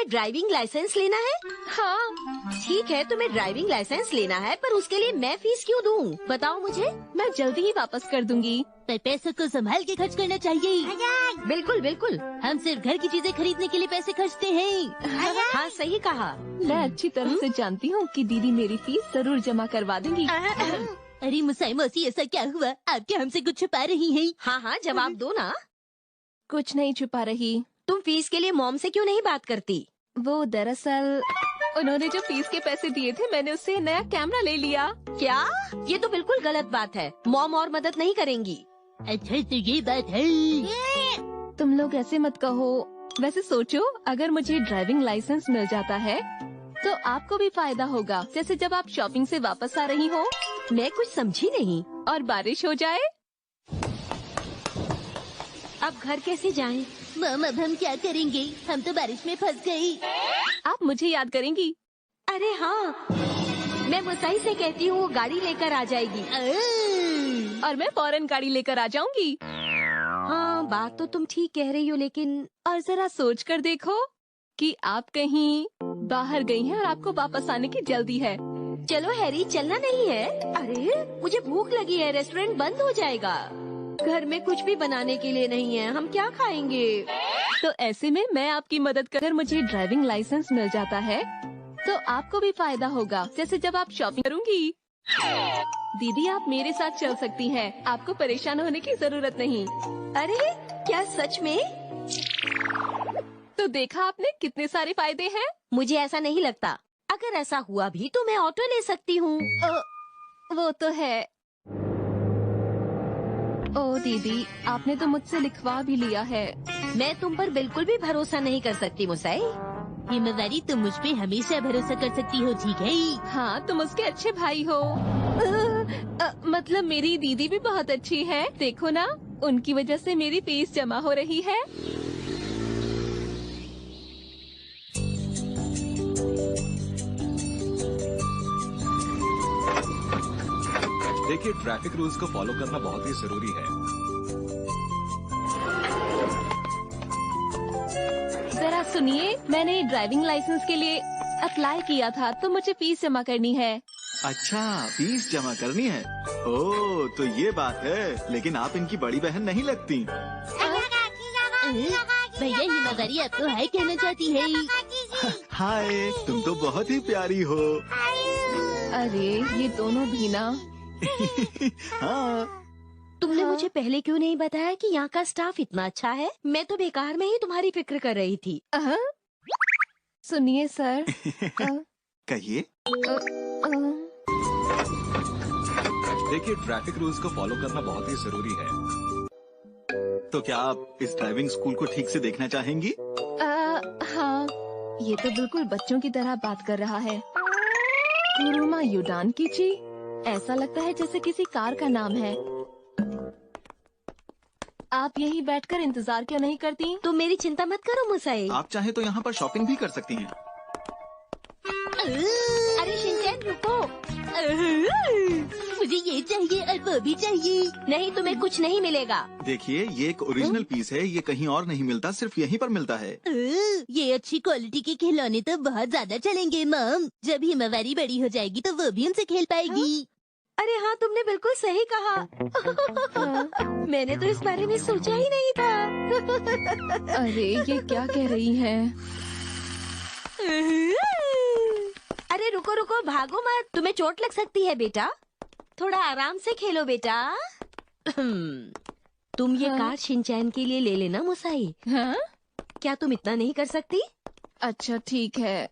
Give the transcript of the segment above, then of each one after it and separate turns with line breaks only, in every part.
तुम्हें driving licence लेना है?
हाँ,
ठीक है, तुम्हें ड्राइविंग लाइसेंस लेना है, पर उसके लिए मैं फीस क्यों दूँ? बताओ मुझे।
मैं जल्दी ही वापस कर दूंगी।
पर पैसों को संभाल के खर्च करना चाहिए।
बिल्कुल बिल्कुल।
हम सिर्फ घर की चीजें खरीदने के लिए पैसे खर्चते हैं।
हाँ सही कहा।
मैं अच्छी तरह से जानती हूँ कि दीदी मेरी फीस जरूर जमा करवा देंगी।
अरे मुसाई मौसी, ऐसा क्या हुआ? आप क्या हमसे कुछ छुपा रही हैं?
हाँ हाँ, जवाब दो ना।
कुछ नहीं छुपा रही।
तुम फीस के लिए मॉम से क्यों नहीं बात करती?
वो दरअसल उन्होंने जो फीस के पैसे दिए थे, मैंने उससे नया कैमरा ले लिया।
क्या? ये तो बिल्कुल गलत बात है। मॉम और मदद नहीं करेंगी।
अच्छा तो ये बात है।
तुम लोग ऐसे मत कहो। वैसे सोचो, अगर मुझे ड्राइविंग लाइसेंस मिल जाता है तो आपको भी फायदा होगा। जैसे जब आप शॉपिंग से वापस आ रही हो
मैं कुछ समझी नहीं।
और बारिश हो जाए।
अब घर कैसे जाएं?
मम, अब हम क्या करेंगे? हम तो बारिश में फंस गई।
आप मुझे याद करेंगी?
अरे हाँ, मैं मुसाई से कहती हूँ वो गाड़ी लेकर आ जाएगी।
और मैं फौरन गाड़ी लेकर आ जाऊंगी।
हाँ, बात तो तुम ठीक कह रही हो, लेकिन
और जरा सोच कर देखो कि आप कहीं बाहर गई हैं और आपको वापस आने की जल्दी है।
चलो हैरी, चलना नहीं है? अरे मुझे भूख लगी है, रेस्टोरेंट बंद हो जाएगा। घर में कुछ भी बनाने के लिए नहीं है, हम क्या खाएंगे?
तो ऐसे में मैं आपकी मदद कर, मुझे ड्राइविंग लाइसेंस मिल जाता है तो आपको भी फायदा होगा। जैसे जब आप शॉपिंग करूंगी। दीदी, आप मेरे साथ चल सकती हैं। आपको परेशान होने की जरूरत नहीं।
अरे क्या सच में?
तो देखा आपने कितने सारे फायदे हैं।
मुझे ऐसा नहीं लगता। अगर ऐसा हुआ भी तो मैं ऑटो ले सकती हूँ।
वो तो है। ओ दीदी, आपने तो मुझसे लिखवा भी लिया है।
मैं तुम पर बिल्कुल भी भरोसा नहीं कर सकती मुसाई।
हिमवारी, तुम मुझ पे हमेशा भरोसा कर सकती हो, ठीक है?
हाँ, तुम उसके अच्छे भाई हो। मतलब मेरी दीदी भी बहुत अच्छी है। देखो ना, उनकी वजह से मेरी फीस जमा हो रही है।
देखिए, ट्रैफिक रूल्स को फॉलो करना बहुत ही जरूरी है।
जरा सुनिए, मैंने ड्राइविंग लाइसेंस के लिए अप्लाई किया था तो मुझे फीस जमा करनी है।
अच्छा, फीस जमा करनी है। ओह, तो ये बात है। लेकिन आप इनकी बड़ी बहन नहीं लगती।
भैया, हिमवारी आपको हाय कहना चाहती है।
हाय, तुम तो बहुत ही प्यारी हो।
अरे ये दोनों भी ना।
हाँ।
तुमने मुझे पहले क्यों नहीं बताया कि यहाँ का स्टाफ इतना अच्छा है? मैं तो बेकार में ही तुम्हारी फिक्र कर रही थी।
सुनिए सर।
कहिए।
देखिए, ट्रैफिक रूल्स को फॉलो करना बहुत ही जरूरी है।
तो क्या आप इस ड्राइविंग स्कूल को ठीक से देखना चाहेंगी?
हाँ, ये तो बिल्कुल बच्चों की तरह बात कर रहा है। कुरुमा युडान कीची, ऐसा लगता है जैसे किसी कार का नाम है। आप यहीं बैठकर इंतजार क्यों नहीं करती?
तुम मेरी चिंता मत करो मुसाई।
आप चाहे तो यहाँ पर शॉपिंग भी कर सकती हैं।
अरे शिनचैन, रुको।
मुझे ये चाहिए और वो भी चाहिए।
नहीं, तुम्हें कुछ नहीं मिलेगा।
देखिए, ये एक ओरिजिनल पीस है। ये कहीं और नहीं मिलता, सिर्फ यहीं पर मिलता है।
ये अच्छी क्वालिटी के खिलौने तो बहुत ज्यादा चलेंगे मम। जब हिमवारी बड़ी हो जाएगी तो वो भी उनसे खेल पाएगी।
अरे हाँ, तुमने बिल्कुल सही कहा। मैंने तो इस बारे में सोचा ही नहीं था।
अरे ये क्या कह रही हैं?
अरे रुको रुको, भागो मत, तुम्हें चोट लग सकती है बेटा। थोड़ा आराम से खेलो बेटा। तुम ये कार शिनचैन के लिए ले लेना मुसाई।
हाँ?
क्या तुम इतना नहीं कर सकती?
अच्छा ठीक है।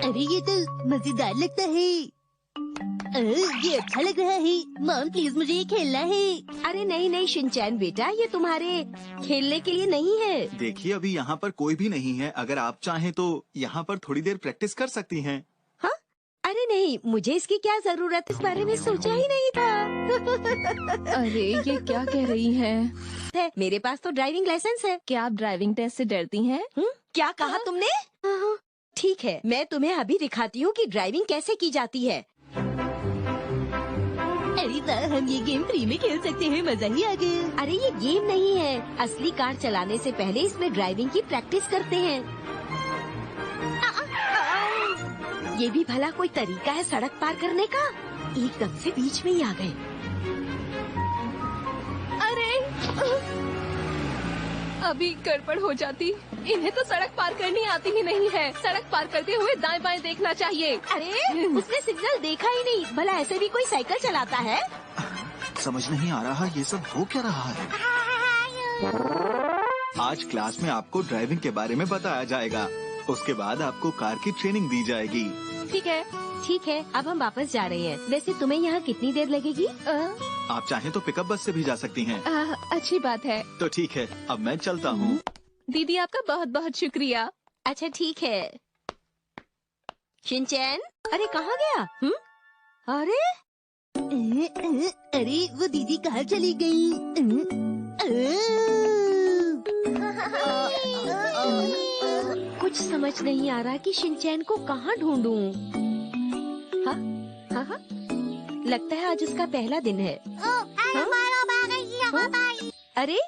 अरे ये तो मजेदार लगता है। ये अच्छा लग रहा है। मॉम प्लीज, मुझे ये खेलना है।
अरे नहीं नहीं शिनचैन बेटा, ये तुम्हारे खेलने के लिए नहीं है।
देखिए, अभी यहाँ पर कोई भी नहीं है। अगर आप चाहें तो यहाँ पर थोड़ी देर प्रैक्टिस कर सकती हैं।
हाँ? अरे नहीं, मुझे इसकी क्या जरूरत, इस बारे में सोचा ही नहीं था।
अरे ये क्या कह रही हैं?
मेरे पास तो ड्राइविंग लाइसेंस है।
क्या आप ड्राइविंग टेस्ट से डरती हैं?
क्या कहा तुमने? ठीक है, मैं तुम्हें अभी दिखाती हूँ कि ड्राइविंग कैसे की जाती है।
अरे वाह, हम ये गेम फ्री में खेल सकते हैं, मजा ही आ गया।
अरे ये गेम नहीं है, असली कार चलाने से पहले इसमें ड्राइविंग की प्रैक्टिस करते हैं। ये भी भला कोई तरीका है सड़क पार करने का? एकदम से बीच में ही आ गए।
अरे अभी गड़बड़ हो जाती। इन्हें तो सड़क पार करनी आती ही नहीं है। सड़क पार करते हुए दाएं बाएं देखना चाहिए।
अरे उसने सिग्नल देखा ही नहीं। भला ऐसे भी कोई साइकिल चलाता है?
समझ नहीं आ रहा ये सब हो क्या रहा है। आज क्लास में आपको ड्राइविंग के बारे में बताया जाएगा। उसके बाद आपको कार की ट्रेनिंग दी जाएगी।
ठीक है।
ठीक है, अब हम वापस जा रहे हैं। वैसे तुम्हें यहाँ कितनी देर लगेगी?
आप चाहें तो पिकअप बस से भी जा सकती हैं।
अच्छी बात है।
तो ठीक है, अब मैं चलता हूँ।
दीदी आपका बहुत बहुत शुक्रिया।
अच्छा ठीक है। शिनचैन, अरे कहाँ गया? अरे
अरे वो दीदी कहाँ चली गई?
कुछ समझ नहीं आ रहा कि शिनचैन को कहाँ ढूंढूं। हाँ हाँ हाँ, लगता है आज उसका पहला दिन है। अरे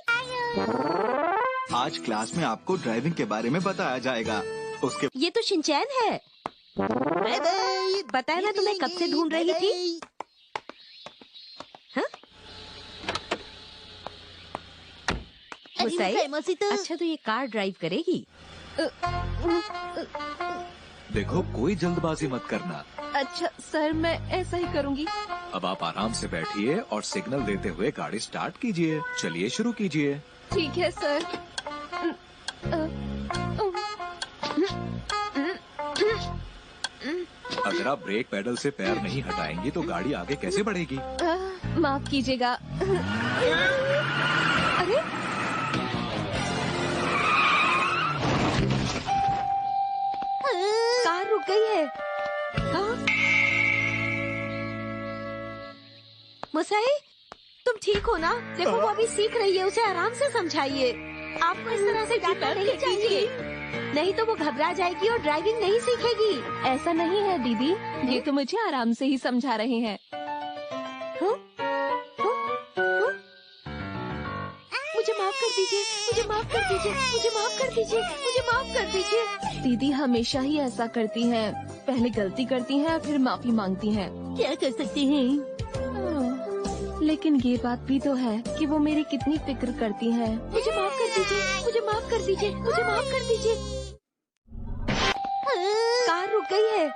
आज क्लास में आपको ड्राइविंग के बारे में बताया जाएगा। उसके
ये तो शिनचैन है।
Bye bye.
बताया ना तुम्हें कब से ढूंढ रही थी। हाँ? मुसाई,
मौसी तो
अच्छा तो ये कार ड्राइव करेगी?
देखो कोई जल्दबाजी मत करना।
अच्छा सर, मैं ऐसा ही करूँगी।
अब आप आराम से बैठिए और सिग्नल देते हुए गाड़ी स्टार्ट कीजिए। चलिए शुरू कीजिए।
ठीक है सर।
अगर आप ब्रेक पेडल से पैर नहीं हटाएंगी तो गाड़ी आगे कैसे बढ़ेगी?
माफ कीजिएगा। अरे
कार रुक गई है। हाँ? मुसाई, तुम ठीक हो ना? देखो वो अभी सीख रही है, उसे आराम से समझाइए। आपको इस तरह से डांटना नहीं चाहिए, नहीं तो वो घबरा जाएगी और ड्राइविंग नहीं सीखेगी।
ऐसा नहीं है दीदी, ये तो मुझे आराम से ही समझा रहे हैं।
मुझे माफ कर दीजिए, मुझे माफ कर दीजिए, मुझे माफ कर दीजिए, मुझे माफ कर दीजिए।
दीदी हमेशा ही ऐसा करती हैं। पहले गलती करती हैं फिर माफी मांगती हैं।
क्या कर सकते हैं?
लेकिन ये बात भी तो है कि वो मेरी कितनी फिक्र करती हैं।
मुझे माफ कर दीजिए, मुझे माफ कर दीजिए, मुझे माफ कर दीजिए। कार रुक गई है।